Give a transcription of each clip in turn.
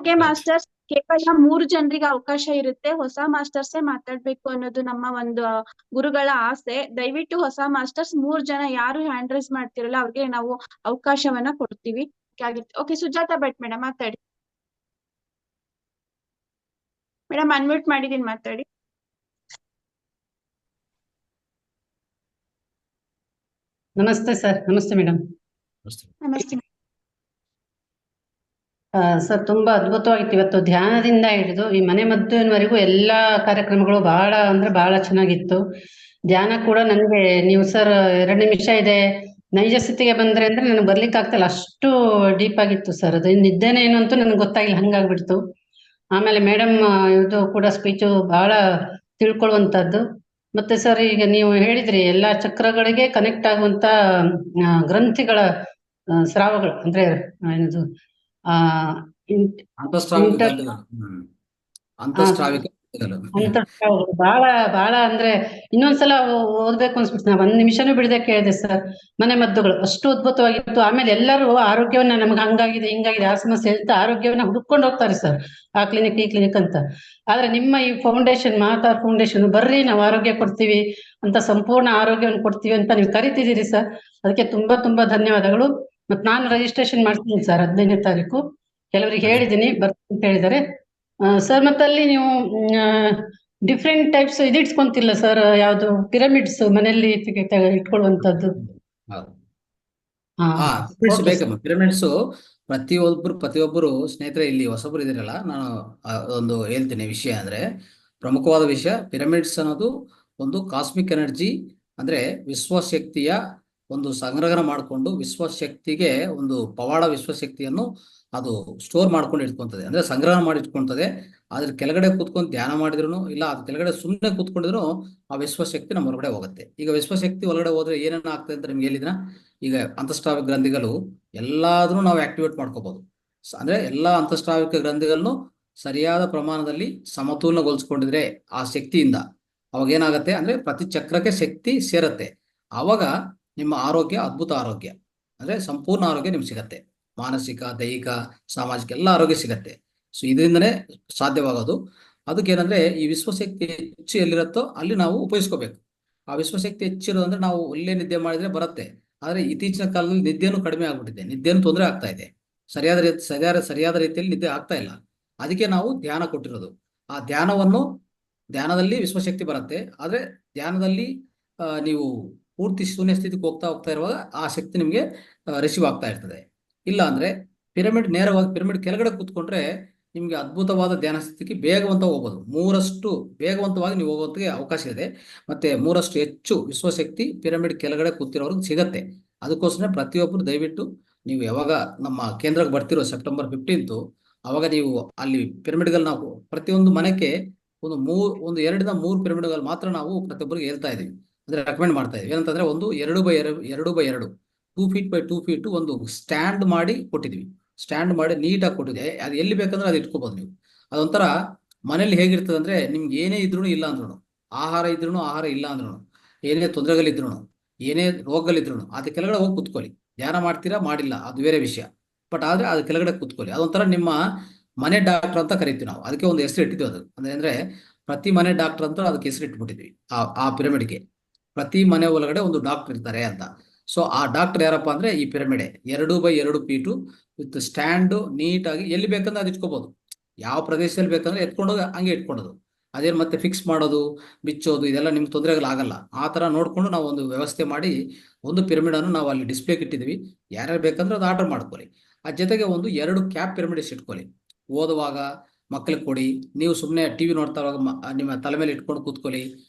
Okay right. Masters, ಕೇವಲ 3 ಜನರಿಗೆ ಅವಕಾಶ ಇರುತ್ತೆ. ಹೊಸ ಮಾಸ್ಟರ್ಸೇ ಮಾತಾಡ್ಬೇಕು ಅನ್ನೋದು ನಮ್ಮ ಒಂದು ಗುರುಗಳ ಆಸೆ. ದಯವಿಟ್ಟು ಹೊಸ ಮಾಸ್ಟರ್ಸ್ 3 ಜನ ಯಾರು ಹ್ಯಾಂಡ್ ರೈಸ್ ಮಾಡ್ತಿರಲ್ಲ ಅವ್ರಿಗೆ ನಾವು ಅವಕಾಶವನ್ನ ಕೊಡ್ತೀವಿ. ಓಕೆ, ಸುಜಾತಾ ಭಟ್ ಮೇಡಮ್ ಮಾತಾಡಿ. ಮೇಡಮ್ ಅನ್ಮ್ಯೂಟ್ ಮಾಡಿದೀನಿ, ಮಾತಾಡಿ. ನಮಸ್ತೆ ಸರ್. ನಮಸ್ತೆ ಮೇಡಮ್. ನಮಸ್ತೆ. ಸರ್, ತುಂಬಾ ಅದ್ಭುತವಾಗಿತ್ತು. ಇವತ್ತು ಧ್ಯಾನದಿಂದ ಹಿಡಿದು ಈ ಮನೆ ಮದ್ದುವರೆಗೂ ಎಲ್ಲಾ ಕಾರ್ಯಕ್ರಮಗಳು ಬಹಳ ಅಂದ್ರೆ ಬಹಳ ಚೆನ್ನಾಗಿತ್ತು. ಧ್ಯಾನ ಕೂಡ ನನಗೆ ನೀವು ಸರ್ 2 ನಿಮಿಷ ಇದೆ ನೈಜ ಸ್ಥಿತಿಗೆ ಬಂದ್ರೆ ಅಂದ್ರೆ ನನಗೆ ಬರ್ಲಿಕ್ಕೆ ಆಗ್ತಿಲ್ಲ, ಅಷ್ಟು ಡೀಪ್ ಆಗಿತ್ತು ಸರ್. ಅದು ನಿದ್ದೆನೇ ಏನು ಅಂತೂ ನನಗೆ ಗೊತ್ತಾಗಿಲ್ಲ, ಹಂಗಾಗ್ಬಿಡ್ತು. ಆಮೇಲೆ ಮೇಡಮ್ ಇದು ಕೂಡ ಸ್ಪೀಚು ಬಹಳ ತಿಳ್ಕೊಳ್ಳುವಂಥದ್ದು. ಮತ್ತೆ ಸರ್, ಈಗ ನೀವು ಹೇಳಿದ್ರಿ ಎಲ್ಲಾ ಚಕ್ರಗಳಿಗೆ ಕನೆಕ್ಟ್ ಆಗುವಂತ ಗ್ರಂಥಿಗಳ ಸ್ರಾವಗಳು ಅಂದ್ರೆ ಏನದು ಅಂತಸ್ರಾವಿಕ ಗ್ರಂಥಿಗಳು. ಅಂತಸ್ರಾವಿಕ ಅಂತಸ್ರಾವಗಳು ಬಹಳ ಬಹಳ ಅಂದ್ರೆ ಇನ್ನೊಂದ್ಸಲ ಓದ್ಬೇಕು ಅನ್ಸ್ಬಿಡ್ತು. ನಾ 1 ನಿಮಿಷನೂ ಬಿಡದೆ ಕೇಳಿದೆ ಸರ್. ಮನೆ ಮದ್ದುಗಳು ಅಷ್ಟು ಅದ್ಭುತವಾಗಿತ್ತು. ಆಮೇಲೆ ಎಲ್ಲರೂ ಆರೋಗ್ಯವನ್ನ ನಮ್ಗೆ ಹಂಗಾಗಿದೆ ಹಿಂಗಾಗಿದೆ ಆ ಸಮಸ್ಯೆ ಅಂತ ಆರೋಗ್ಯವನ್ನ ಹುಡ್ಕೊಂಡು ಹೋಗ್ತಾರೆ ಸರ್, ಆ ಕ್ಲಿನಿಕ್ ಈ ಕ್ಲಿನಿಕ್ ಅಂತ. ಆದ್ರೆ ನಿಮ್ಮ ಈ ಫೌಂಡೇಶನ್, ಮಾತಾ ಫೌಂಡೇಶನ್, ಬರ್ರಿ ನಾವು ಆರೋಗ್ಯ ಕೊಡ್ತೀವಿ ಅಂತ, ಸಂಪೂರ್ಣ ಆರೋಗ್ಯವನ್ನು ಕೊಡ್ತೀವಿ ಅಂತ ನೀವು ಕರಿತಿದ್ದೀರಿ ಸರ್. ಅದಕ್ಕೆ ತುಂಬಾ ತುಂಬಾ ಧನ್ಯವಾದಗಳು. ಮತ್ ನಾನು ರಿಜಿಸ್ಟ್ರೇಷನ್ ಮಾಡ್ತೀನಿ ಸರ್ 15ನೇ ತಾರೀಕು. ಕೆಲವರಿಗೆ ಹೇಳಿದ್ದೀನಿ ಬರ್ತೀನಿ ಅಂತ ಹೇಳಿದ್ದಾರೆ ಸರ್. ಮತ್ತೆ ಅಲ್ಲಿ ನೀವು ಡಿಫ್ರೆಂಟ್ ಟೈಪ್ಸ್ ಇಟ್ಕೊಂತಿಲ್ಲ ಸರ್? ಯಾವ್ದು ಪಿರಮಿಡ್ಸ್ ಮನೆಯಲ್ಲಿ ಇಟ್ಕೊಳ್ಳುವಂತದ್ದು? ಬೇಕಮ್ಮ ಪಿರಮಿಡ್ಸ್. ಪ್ರತಿಯೊಬ್ಬರು ಸ್ನೇಹಿತರೆ, ಇಲ್ಲಿ ಹೊಸಬರು ಇದಿರಲ್ಲ, ನಾನು ಒಂದು ಹೇಳ್ತೀನಿ ವಿಷಯ. ಅಂದ್ರೆ ಪ್ರಮುಖವಾದ ವಿಷಯ, ಪಿರಮಿಡ್ಸ್ ಅನ್ನೋದು ಒಂದು ಕಾಸ್ಮಿಕ್ ಎನರ್ಜಿ, ಅಂದ್ರೆ ವಿಶ್ವಶಕ್ತಿಯ ಒಂದು ಸಂಗ್ರಹಣ ಮಾಡಿಕೊಂಡು ವಿಶ್ವಶಕ್ತಿಗೆ ಒಂದು ಪವಾಡ ವಿಶ್ವಶಕ್ತಿಯನ್ನು ಅದು ಸ್ಟೋರ್ ಮಾಡ್ಕೊಂಡು ಇಟ್ಕೊಂತದೆ, ಅಂದ್ರೆ ಸಂಗ್ರಹ ಮಾಡಿ ಇಟ್ಕೊಂತದೆ. ಅದ್ರ ಕೆಳಗಡೆ ಕೂತ್ಕೊಂಡು ಧ್ಯಾನ ಮಾಡಿದ್ರು ಇಲ್ಲ, ಅದ್ರ ಕೆಳಗಡೆ ಸುಮ್ಮನೆ ಕೂತ್ಕೊಂಡಿದ್ರು ಆ ವಿಶ್ವಶಕ್ತಿ ನಮ್ಮ ಹೊರಗಡೆ ಹೋಗುತ್ತೆ. ಈಗ ವಿಶ್ವಶಕ್ತಿ ಒಳಗಡೆ ಹೋದ್ರೆ ಏನೇನು ಆಗ್ತದೆ ಅಂತ ನಿಮ್ಗೆ ಹೇಳಿದ್ರ, ಈಗ ಅಂತಸ್ರಾವಿಕ ಗ್ರಂಥಿಗಳು ಎಲ್ಲಾದ್ರೂ ನಾವು ಆಕ್ಟಿವೇಟ್ ಮಾಡ್ಕೋಬಹುದು. ಅಂದ್ರೆ ಎಲ್ಲಾ ಅಂತಸ್ರಾವಿಕ ಗ್ರಂಥಿಗಳನ್ನು ಸರಿಯಾದ ಪ್ರಮಾಣದಲ್ಲಿ ಸಮತೋಲನಗೊಳಿಸ್ಕೊಂಡಿದ್ರೆ ಆ ಶಕ್ತಿಯಿಂದ ಅವಾಗ ಏನಾಗತ್ತೆ ಅಂದ್ರೆ ಪ್ರತಿ ಚಕ್ರಕ್ಕೆ ಶಕ್ತಿ ಸೇರತ್ತೆ. ಆವಾಗ ನಿಮ್ಮ ಆರೋಗ್ಯ ಅದ್ಭುತ ಆರೋಗ್ಯ, ಅಂದ್ರೆ ಸಂಪೂರ್ಣ ಆರೋಗ್ಯ ನಿಮ್ಗೆ ಸಿಗತ್ತೆ. ಮಾನಸಿಕ, ದೈಹಿಕ, ಸಾಮಾಜಿಕ ಎಲ್ಲ ಆರೋಗ್ಯ ಸಿಗತ್ತೆ. ಸೊ ಇದರಿಂದನೇ ಸಾಧ್ಯವಾಗೋದು. ಅದಕ್ಕೇನಂದ್ರೆ ಈ ವಿಶ್ವಶಕ್ತಿ ಹೆಚ್ಚು ಎಲ್ಲಿರುತ್ತೋ ಅಲ್ಲಿ ನಾವು ಉಪಯೋಗಿಸ್ಕೋಬೇಕು. ಆ ವಿಶ್ವಶಕ್ತಿ ಹೆಚ್ಚಿರೋದಂದ್ರೆ ನಾವು ಒಳ್ಳೆ ನಿದ್ದೆ ಮಾಡಿದ್ರೆ ಬರುತ್ತೆ. ಆದ್ರೆ ಇತ್ತೀಚಿನ ಕಾಲದಲ್ಲಿ ನಿದ್ದೆನೂ ಕಡಿಮೆ ಆಗ್ಬಿಟ್ಟಿದೆ, ನಿದ್ದೆನೂ ತೊಂದರೆ ಆಗ್ತಾ ಇದೆ. ಸರಿಯಾದ ರೀತಿಯಲ್ಲಿ ನಿದ್ದೆ ಆಗ್ತಾ ಇಲ್ಲ. ಅದಕ್ಕೆ ನಾವು ಧ್ಯಾನ ಕೊಟ್ಟಿರೋದು. ಆ ಧ್ಯಾನದಲ್ಲಿ ವಿಶ್ವಶಕ್ತಿ ಬರುತ್ತೆ. ಆದ್ರೆ ಧ್ಯಾನದಲ್ಲಿ ನೀವು ಪೂರ್ತಿ ಶೂನ್ಯ ಸ್ಥಿತಿಗೆ ಹೋಗ್ತಾ ಇರುವಾಗ ಆ ಶಕ್ತಿ ನಿಮ್ಗೆ ರಿಸೀವ್ ಆಗ್ತಾ ಇರ್ತದೆ. ಇಲ್ಲ ಅಂದ್ರೆ ನೇರವಾಗಿ ಪಿರಮಿಡ್ ಕೆಳಗಡೆ ಕೂತ್ಕೊಂಡ್ರೆ ನಿಮ್ಗೆ ಅದ್ಭುತವಾದ ಧ್ಯಾನ ಸ್ಥಿತಿಗೆ ಬೇಗವಂತ ಹೋಗ್ಬೋದು. 3ರಷ್ಟು ಬೇಗವಂತವಾಗಿ ನೀವು ಹೋಗೋದಕ್ಕೆ ಅವಕಾಶ ಇದೆ. ಮತ್ತೆ 3ರಷ್ಟು ಹೆಚ್ಚು ವಿಶ್ವಶಕ್ತಿ ಪಿರಮಿಡ್ ಕೆಳಗಡೆ ಕೂತಿರೋರ್ಗೆ ಸಿಗತ್ತೆ. ಅದಕ್ಕೋಸ್ಕರ ಪ್ರತಿಯೊಬ್ಬರು ದಯವಿಟ್ಟು ನೀವು ಯಾವಾಗ ನಮ್ಮ ಕೇಂದ್ರಕ್ಕೆ ಬರ್ತಿರೋ September 15th, ಅವಾಗ ನೀವು ಅಲ್ಲಿ ಪಿರಮಿಡ್ಗಳು ನಾವು ಪ್ರತಿಯೊಂದು ಮನೆಗೆ ಒಂದು 2 ರಿಂದ 3 ಪಿರಮಿಡ್ಗಳು ಮಾತ್ರ ನಾವು ಪ್ರತಿಯೊಬ್ಬರಿಗೆ ಹೇಳ್ತಾ ಇದೀವಿ, ಅಂದ್ರೆ ರೆಕಮೆಂಡ್ ಮಾಡ್ತಾ ಇದೀವಿ. ಏನಂತಂದ್ರೆ ಒಂದು 2x2 2 ಫೀಟ್ ಬೈ 2 ಫೀಟ್ ಒಂದು ಸ್ಟ್ಯಾಂಡ್ ಮಾಡಿ ಕೊಟ್ಟಿದ್ವಿ. ಸ್ಟ್ಯಾಂಡ್ ಮಾಡಿ ನೀಟಾಗಿ ಕೊಟ್ಟಿದ್ವಿ. ಅದು ಎಲ್ಲಿ ಬೇಕಂದ್ರೆ ಅದು ಇಟ್ಕೋಬಹುದು ನೀವು. ಅದೊಂಥರ ಮನೇಲಿ ಹೇಗಿರ್ತದೆ ಅಂದ್ರೆ, ನಿಮ್ಗೆ ಏನೇ ಇದ್ರು ಇಲ್ಲ ಅಂದ್ರೂ, ಆಹಾರ ಇದ್ರೂ ಆಹಾರ ಇಲ್ಲ ಅಂದ್ರೂ, ಏನೇ ತೊಂದರೆಗಳಿದ್ರು, ಏನೇ ರೋಗಗಳಿದ್ರು ಅದ್ರ ಕೆಳಗಡೆ ಹೋಗಿ ಕೂತ್ಕೊಳ್ಳಿ. ಧ್ಯಾನ ಮಾಡ್ತೀರಾ ಮಾಡಿಲ್ಲ ಅದು ಬೇರೆ ವಿಷಯ, ಬಟ್ ಆದ್ರೆ ಅದ್ರ ಕೆಳಗಡೆ ಕೂತ್ಕೊಳ್ಳಿ. ಅದೊಂಥರ ನಿಮ್ಮ ಮನೆ ಡಾಕ್ಟರ್ ಅಂತ ಕರಿತೀವಿ ನಾವು. ಅದಕ್ಕೆ ಒಂದು ಹೆಸರು ಇಟ್ಟಿದ್ವಿ. ಅದು ಅಂದ್ರೆ ಪ್ರತಿ ಮನೆ ಡಾಕ್ಟರ್ ಅಂತ ಅದಕ್ಕೆ ಹೆಸರು ಇಟ್ಬಿಟ್ಟಿದ್ವಿ. ಆ ಪಿರಮಿಡ್ಗೆ ಪ್ರತಿ ಮನೆ ಒಳಗಡೆ ಒಂದು ಡಾಕ್ಟರ್ ಇರ್ತಾರೆ ಅಂತ. ಸೊ ಆ ಡಾಕ್ಟರ್ ಯಾರಪ್ಪ ಅಂದ್ರೆ ಈ pyramid 2x2 feet with stand ನೀಟಾಗಿ ಎಲ್ಲಿ ಬೇಕಂದ್ರೆ ಅದು ಇಟ್ಕೋಬಹುದು. ಯಾವ ಪ್ರದೇಶದಲ್ಲಿ ಬೇಕಂದ್ರೆ ಎತ್ಕೊಂಡೋಗಿ ಹಂಗೆ ಇಟ್ಕೊಳ್ಳೋದು. ಅದೇನು ಮತ್ತೆ ಫಿಕ್ಸ್ ಮಾಡೋದು, ಬಿಚ್ಚೋದು ಇದೆಲ್ಲ ನಿಮ್ಗೆ ತೊಂದರೆಗಳಾಗಲ್ಲ. ಆ ತರ ನೋಡ್ಕೊಂಡು ನಾವು ಒಂದು ವ್ಯವಸ್ಥೆ ಮಾಡಿ ಒಂದು ಪಿರಮಿಡ್ ಅನ್ನು ನಾವು ಅಲ್ಲಿ ಡಿಸ್ಪ್ಲೇಗೆ ಇಟ್ಟಿದ್ವಿ. ಯಾರ್ಯಾರು ಬೇಕಂದ್ರೆ ಅದು ಆರ್ಡರ್ ಮಾಡ್ಕೊಳ್ಳಿ. ಆ ಜೊತೆಗೆ ಒಂದು 2 ಕ್ಯಾಪ್ ಪಿರಮಿಡ್ಸ್ ಇಟ್ಕೊಳ್ಳಿ. ಓದುವಾಗ ಮಕ್ಕಳಿಗೆ ಕೊಡಿ, ನೀವು ಸುಮ್ಮನೆ ಟಿವಿ ನೋಡ್ತಾ ಇರುವಾಗ ನಿಮ್ಮ ತಲೆ ಮೇಲೆ ಇಟ್ಕೊಂಡು ಕೂತ್ಕೊಳ್ಳಿ.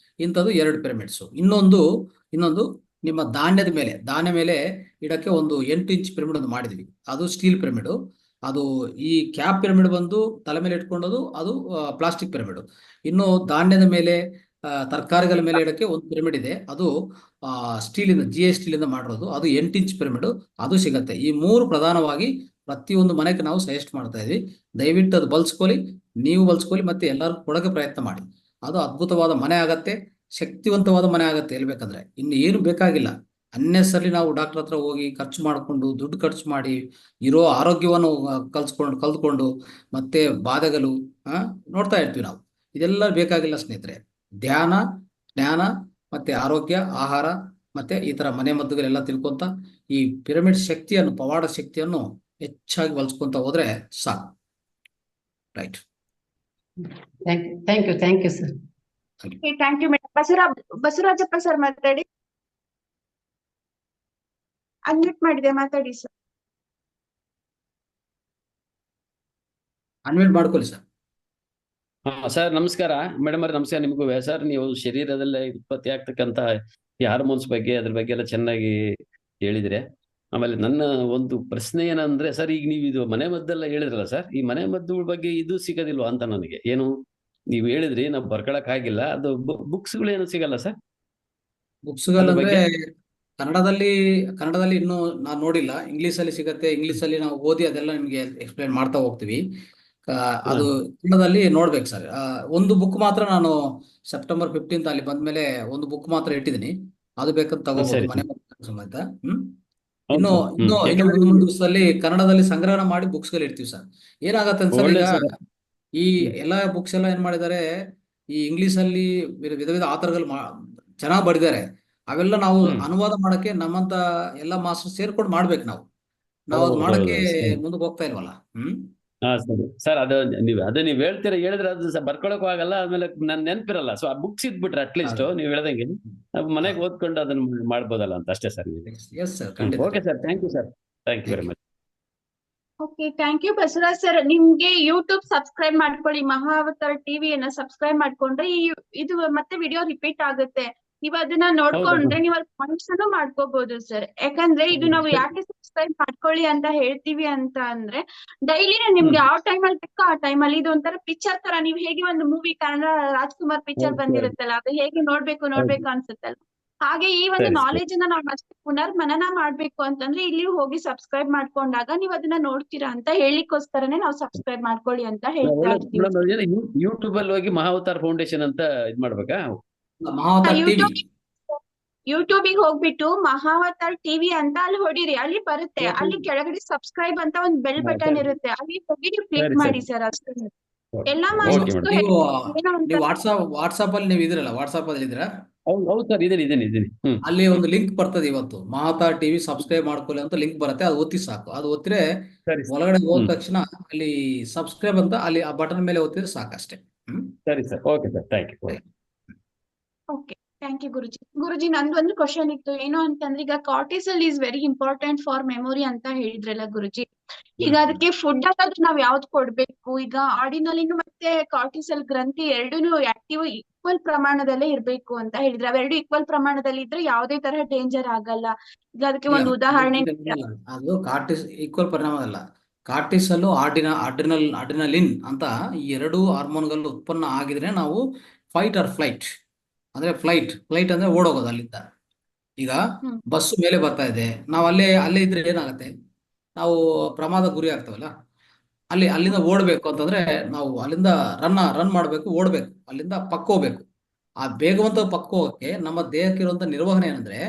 ಇಂಥದ್ದು 2 ಪಿರಮಿಡ್ಸು. ಇನ್ನೊಂದು ನಿಮ್ಮ ಧಾನ್ಯ ಮೇಲೆ ಇಡಕ್ಕೆ ಒಂದು 8 ಇಂಚ್ ಪಿರಮಿಡ್ ಒಂದು ಮಾಡಿದ್ವಿ. ಅದು ಸ್ಟೀಲ್ ಪಿರಮಿಡ್. ಅದು ಈ ಕ್ಯಾಪ್ ಪಿರಮಿಡ್ ಬಂದು ತಲೆ ಮೇಲೆ ಇಟ್ಕೊಂಡದು ಅದು ಪ್ಲಾಸ್ಟಿಕ್ ಪಿರಮಿಡ್. ಇನ್ನು ಧಾನ್ಯದ ಮೇಲೆ, ತರಕಾರಿಗಳ ಮೇಲೆ ಇಡಕ್ಕೆ ಒಂದು ಪಿರಮಿಡ್ ಇದೆ. ಅದು ಸ್ಟೀಲಿಂದ GI ಸ್ಟೀಲಿಂದ ಮಾಡಿರೋದು. ಅದು 8 ಇಂಚ್ ಪಿರಮಿಡ್. ಅದು ಸಿಗತ್ತೆ. ಈ 3 ಪ್ರಧಾನವಾಗಿ ಪ್ರತಿಯೊಂದು ಮನೆಗೆ ನಾವು ಸಜೆಸ್ಟ್ ಮಾಡ್ತಾ ಇದ್ವಿ. ದಯವಿಟ್ಟು ಅದು ಬಳಸ್ಕೊಳ್ಳಿ, ನೀವು ಬಳಸ್ಕೊಳ್ಳಿ, ಮತ್ತೆ ಎಲ್ಲರೂ ಕೊಡೋಕೆ ಪ್ರಯತ್ನ ಮಾಡಿ. ಅದು ಅದ್ಭುತವಾದ ಮನೆ ಆಗತ್ತೆ, ಶಕ್ತಿವಂತವಾದ ಮನೆ ಆಗತ್ತೆ. ಹೇಳ್ಬೇಕಂದ್ರೆ ಇನ್ನು ಏನು ಬೇಕಾಗಿಲ್ಲ. ಅನ್ನೆಸರಿ ನಾವು ಡಾಕ್ಟರ್ ಹತ್ರ ಹೋಗಿ ಖರ್ಚು ಮಾಡಿಕೊಂಡು ದುಡ್ಡು ಖರ್ಚು ಮಾಡಿ ಇರೋ ಆರೋಗ್ಯವನ್ನು ಕಲ್ತ್ಕೊಂಡು ಮತ್ತೆ ಬಾಧೆಗಳು ನೋಡ್ತಾ ಇರ್ತೀವಿ ನಾವು. ಇದೆಲ್ಲ ಬೇಕಾಗಿಲ್ಲ ಸ್ನೇಹಿತರೆ. ಧ್ಯಾನ, ಜ್ಞಾನ, ಮತ್ತೆ ಆರೋಗ್ಯ, ಆಹಾರ, ಮತ್ತೆ ಈ ತರ ಮನೆ ಮದ್ದುಗಳೆಲ್ಲ ತಿಳ್ಕೊಂತ ಈ ಪಿರಮಿಡ್ ಶಕ್ತಿಯನ್ನು, ಪವಾಡ ಶಕ್ತಿಯನ್ನು ಹೆಚ್ಚಾಗಿ ಬಳಸ್ಕೊಂತ ಹೋದ್ರೆ ಸಾಕು. Right. Thank you sir. Thank you madam. Basavarajappa sir ಮಾತಾಡಿ. ಅನ್ಮ್ಯೂಟ್ ಮಾಡಿದೆ, ಮಾತಾಡಿ ಸರ್. ಅನ್ಮ್ಯೂಟ್ ಮಾಡ್ಕೊಳ್ಳಿ ಸರ್. ಸರ್ ನಮಸ್ಕಾರ. ಮೇಡಮ್ ಅವ್ರೆ ನಮಸ್ಕಾರ. ನಿಮಗೂ ಸರ್, ನೀವು ಶರೀರದಲ್ಲೇ ಉತ್ಪತ್ತಿ ಆಗ್ತಕ್ಕಂತ ಈ ಹಾರ್ಮೋನ್ಸ್ ಬಗ್ಗೆ ಅದ್ರ ಬಗ್ಗೆ ಎಲ್ಲ ಚೆನ್ನಾಗಿ ಹೇಳಿದ್ರೆ. ಆಮೇಲೆ ನನ್ನ ಒಂದು ಪ್ರಶ್ನೆ ಏನಂದ್ರೆ ಸರ್, ಈಗ ನೀವು ಇದು ಮನೆ ಮದ್ದೆಲ್ಲ ಹೇಳಿದ್ರಲ್ಲ ಸರ್, ಈ ಮನೆ ಮದ್ದುಗಳ ಬಗ್ಗೆ ಇದು ಸಿಗೋದಿಲ್ವಾ ಅಂತ ನನಗೆ. ಏನು ನೀವು ಹೇಳಿದ್ರಿ, ನಾವು ಬರ್ಕೊಳಕ್ ಆಗಿಲ್ಲ, ಅದು ಬುಕ್ಸ್ಗಳು ಏನು ಸಿಗಲ್ಲ ಸರ್? ಬುಕ್ಸ್ಗಳಂದ್ರೆ ಕನ್ನಡದಲ್ಲಿ ಇನ್ನೂ ನಾನು ನೋಡಿಲ್ಲ. ಇಂಗ್ಲಿಷಲ್ಲಿ ಸಿಗತ್ತೆ. ಇಂಗ್ಲಿಷಲ್ಲಿ ನಾವು ಓದಿ ಅದೆಲ್ಲ ನಿಮ್ಗೆ ಎಕ್ಸ್ಪ್ಲೈನ್ ಮಾಡ್ತಾ ಹೋಗ್ತೀವಿ. ಅದು ಕನ್ನಡದಲ್ಲಿ ನೋಡ್ಬೇಕು ಸರ್. ಒಂದು ಬುಕ್ ಮಾತ್ರ ನಾನು ಸೆಪ್ಟೆಂಬರ್ 15 ಅಲ್ಲಿ ಬಂದ್ಮೇಲೆ ಒಂದು ಬುಕ್ ಮಾತ್ರ ಇಟ್ಟಿದ್ದೀನಿ. ಅದು ಬೇಕಂತ ತಗೋಬಹುದು ಮನೆ ಸಮೇತ. ಇನ್ನು ಮುಂದಿನ ದಿವಸದಲ್ಲಿ ಕನ್ನಡದಲ್ಲಿ ಸಂಗ್ರಹಣ ಮಾಡಿ ಬುಕ್ಸ್ ಗಳು ಇಡ್ತೀವಿ ಸರ್. ಏನಾಗತ್ತೆ ಸರ್, ಈಗ ಈ ಎಲ್ಲಾ ಬುಕ್ಸ್ ಎಲ್ಲ ಏನ್ ಮಾಡಿದ್ದಾರೆ, ಈ ಇಂಗ್ಲಿಷ್ ಅಲ್ಲಿ ವಿಧ ಆಥರ್ಗಳು ಚೆನ್ನಾಗಿ ಬರೆದಿದ್ದಾರೆ. ಅವೆಲ್ಲ ನಾವು ಅನುವಾದ ಮಾಡಕ್ಕೆ ನಮ್ಮಂತ ಎಲ್ಲ ಮಾಸ್ಟರ್ ಸೇರ್ಕೊಂಡು ಮಾಡ್ಬೇಕು. ನಾವು ಅದು ಮಾಡಕ್ಕೆ ಮುಂದಕ್ಕೆ ಹೋಗ್ತಾ ಇಲ್ವಲ್ಲ. ಸರ್, ಅದು ನೀವು ಹೇಳಿದ್ರೆ ಅದು ಬರ್ಕೊಳಕ್ಕೂ ಆಗಲ್ಲ, ಆಮೇಲೆ ನನ್ ನೆನಪಿರಲ್ಲ. ಸೊ ಆ ಬುಕ್ಸ್ ಇದ್ಬಿಟ್ರೆ ಅಟ್ಲೀಸ್ಟ್ ನೀವು ಹೇಳ್ದಂಗೆ ಮನೆಗೆ ಓದ್ಕೊಂಡು ಅದನ್ನ ಮಾಡ್ಬೋದಲ್ಲ ಅಂತ ಅಷ್ಟೇ sir. Okay sir, thank you sir. Thank you very much. Okay, thank you Basavaraj sir. ನಿಮ್ಗೆ ಯೂಟ್ಯೂಬ್ ಸಬ್ಸ್ಕ್ರೈಬ್ ಮಾಡ್ಕೊಳ್ಳಿ. ಮಹಾವತಾರ ಟಿವಿಯನ್ನ ಸಬ್ಸ್ಕ್ರೈಬ್ ಮಾಡ್ಕೊಂಡ್ರೆ ಇದು ಮತ್ತೆ ವಿಡಿಯೋ ರಿಪೀಟ್ ಆಗುತ್ತೆ. ನೀವ್ ಅದನ್ನ ನೋಡ್ಕೊಂಡ್ರೆ ನೀವು ಫಂಕ್ಷನ್ ಮಾಡ್ಕೋಬಹುದು ಸರ್. ಯಾಕಂದ್ರೆ ಇದು ನಾವು ಯಾಕೆ ಸಬ್ಸ್ಕ್ರೈಬ್ ಮಾಡ್ಕೊಳ್ಳಿ ಅಂತ ಹೇಳ್ತೀವಿ ಅಂತ ಅಂದ್ರೆ, ಡೈಲಿ ನಿಮ್ಗೆ ಯಾವ ಟೈಮ್ ಅಲ್ಲಿ ಬೇಕೋ ಆ ಟೈಮ್ ಅಲ್ಲಿ ಇದು ಒಂಥರ ಪಿಕ್ಚರ್ ತರ. ನೀವ್ ಹೇಗೆ ಒಂದು ಮೂವಿ ಕನ್ನಡ ರಾಜ್ಕುಮಾರ್ ಪಿಕ್ಚರ್ ಬಂದಿರುತ್ತಲ್ಲ, ಅದು ಹೇಗೆ ನೋಡ್ಬೇಕು ಅನ್ಸುತ್ತಲ್ಲ, ಹಾಗೆ ಈ ಒಂದು ನಾಲೆಜ್ ಅನ್ನ ನಾವು ಅಷ್ಟೇ ಪುನರ್ ಮನನ ಮಾಡ್ಬೇಕು ಅಂತಂದ್ರೆ ಇಲ್ಲಿ ಹೋಗಿ ಸಬ್ಸ್ಕ್ರೈಬ್ ಮಾಡ್ಕೊಂಡಾಗ ನೀವ್ ಅದನ್ನ ನೋಡ್ತೀರಾ ಅಂತ ಹೇಳಿಕೋಸ್ಕರನೇ ನಾವು ಸಬ್ಸ್ಕ್ರೈಬ್ ಮಾಡ್ಕೊಳ್ಳಿ ಅಂತ ಹೇಳ್ತಾ ಇರ್ತೀವಿ. ಯೂಟ್ಯೂಬ್ ಅಲ್ಲಿ ಹೋಗಿ ಮಹಾವತಾರ್ ಫೌಂಡೇಶನ್ ಅಂತ ಇದ್ ಮಾಡ್ಬೇಕಾ? ಯೂಟ್ಯೂಬಿಗೆ ಹೋಗ್ಬಿಟ್ಟು ಮಹಾವತಾರ್ ಟಿವಿ ಅಂತ ಅಲ್ಲಿ ಹೊಡಿರಿ, ಅಲ್ಲಿ ಬರುತ್ತೆ. ಅಲ್ಲಿ ಕೆಳಗಡೆ ಸಬ್ಸ್ಕ್ರೈಬ್ ಅಂತ ಒಂದು ಬೆಲ್ ಬಟನ್ ಇರುತ್ತೆ, ಅಲ್ಲಿ ಹೋಗಿ ನೀವು ಕ್ಲಿಕ್ ಮಾಡಿ ಸರ್. ಅಷ್ಟೇ. ಎಲ್ಲಾ ವಾಟ್ಸ್ಆಪ್ ಅಲ್ಲಿ ನೀವು ಇದ್ರಲ್ಲ, ವಾಟ್ಸ್ಆಪ್ ಅಲ್ಲಿ ಇದ್ರ? ಹೌದು ಸರ್, ಇದೀನಿ. ಅಲ್ಲಿ ಒಂದು ಲಿಂಕ್ ಬರ್ತದೆ ಇವತ್ತು, ಮಹಾವತಾರ್ ಟಿವಿ ಸಬ್ಸ್ಕ್ರೈಬ್ ಮಾಡ್ಕೊಳ್ಳಿ ಅಂತ ಲಿಂಕ್ ಬರುತ್ತೆ. ಅದು ಒತ್ತಿ ಸಾಕು. ಅದು ಒತ್ತಿದ್ರೆ ಒಳಗಡೆ ಹೋದ ತಕ್ಷಣ ಅಲ್ಲಿ ಸಬ್ಸ್ಕ್ರೈಬ್ ಅಂತ ಅಲ್ಲಿ ಆ ಬಟನ್ ಮೇಲೆ ಒತ್ತಿದ್ರೆ ಸಾಕಷ್ಟೇ. ಸರಿ sir, okay sir, thank you. Okay, thank you Guruji. ನಂದು ಒಂದು ಕ್ವಶನ್ ಇತ್ತು. ಏನು ಅಂತಂದ್ರೆ, ಈಗ cortisol is very important for memory ಅಂತ ಹೇಳಿದ್ರಲ್ಲ ಗುರುಜಿ. ಈಗ ಅದಕ್ಕೆ ಫುಡ್ ಆಗೋದು ನಾವ್ ಯಾವ್ದು ಕೊಡ್ಬೇಕು? ಈಗ ಆರ್ಡಿನಲಿನ್ ಮತ್ತೆ ಕಾರ್ಟಿಸಲ್ ಗ್ರಂಥಿ ಎರಡೂನು ಆಕ್ಟಿವ್ ಈಕ್ವಲ್ ಪ್ರಮಾಣದಲ್ಲೇ ಇರ್ಬೇಕು ಅಂತ ಹೇಳಿದ್ರೆ, ಅವೆರಡು ಈಕ್ವಲ್ ಪ್ರಮಾಣದಲ್ಲಿ ಇದ್ರೆ ಯಾವುದೇ ತರಹ ಡೇಂಜರ್ ಆಗಲ್ಲ. ಈಗ ಅದಕ್ಕೆ ಒಂದು ಉದಾಹರಣೆ. ಅದು ಈಕ್ವಲ್ ಪರಿಣಾಮ ಅಲ್ಲ. ಕಾರ್ಟಿಸಲ್, ಅಡ್ರಿನಲಿನ್ ಅಂತ ಈ ಎರಡು ಹಾರ್ಮೋನ್ಗಳು ಉತ್ಪನ್ನ ಆಗಿದ್ರೆ ನಾವು ಫೈಟ್ ಆರ್ ಫ್ಲೈಟ್ ಅಂದ್ರೆ ಫ್ಲೈಟ್ ಅಂದ್ರೆ ಓಡೋಗೋದು ಅಲ್ಲಿಂದ. ಈಗ ಬಸ್ ಮೇಲೆ ಬರ್ತಾ ಇದೆ, ನಾವು ಅಲ್ಲೇ ಇದ್ರೆ ಏನಾಗುತ್ತೆ, ನಾವು ಪ್ರಮಾದ ಗುರಿ ಆಗ್ತವಲ್ಲ. ಅಲ್ಲಿಂದ ಓಡ್ಬೇಕು ಅಂತಂದ್ರೆ ನಾವು ಅಲ್ಲಿಂದ ರನ್ ಮಾಡ್ಬೇಕು, ಓಡ್ಬೇಕು, ಅಲ್ಲಿಂದ ಪಕ್ಕೋಬೇಕು. ಆ ಬೇಗವಂತ ಪಕ್ಕೋಗಕ್ಕೆ ನಮ್ಮ ದೇಹಕ್ಕಿರುವಂತ ನಿರ್ವಹಣೆ ಏನಂದ್ರೆ,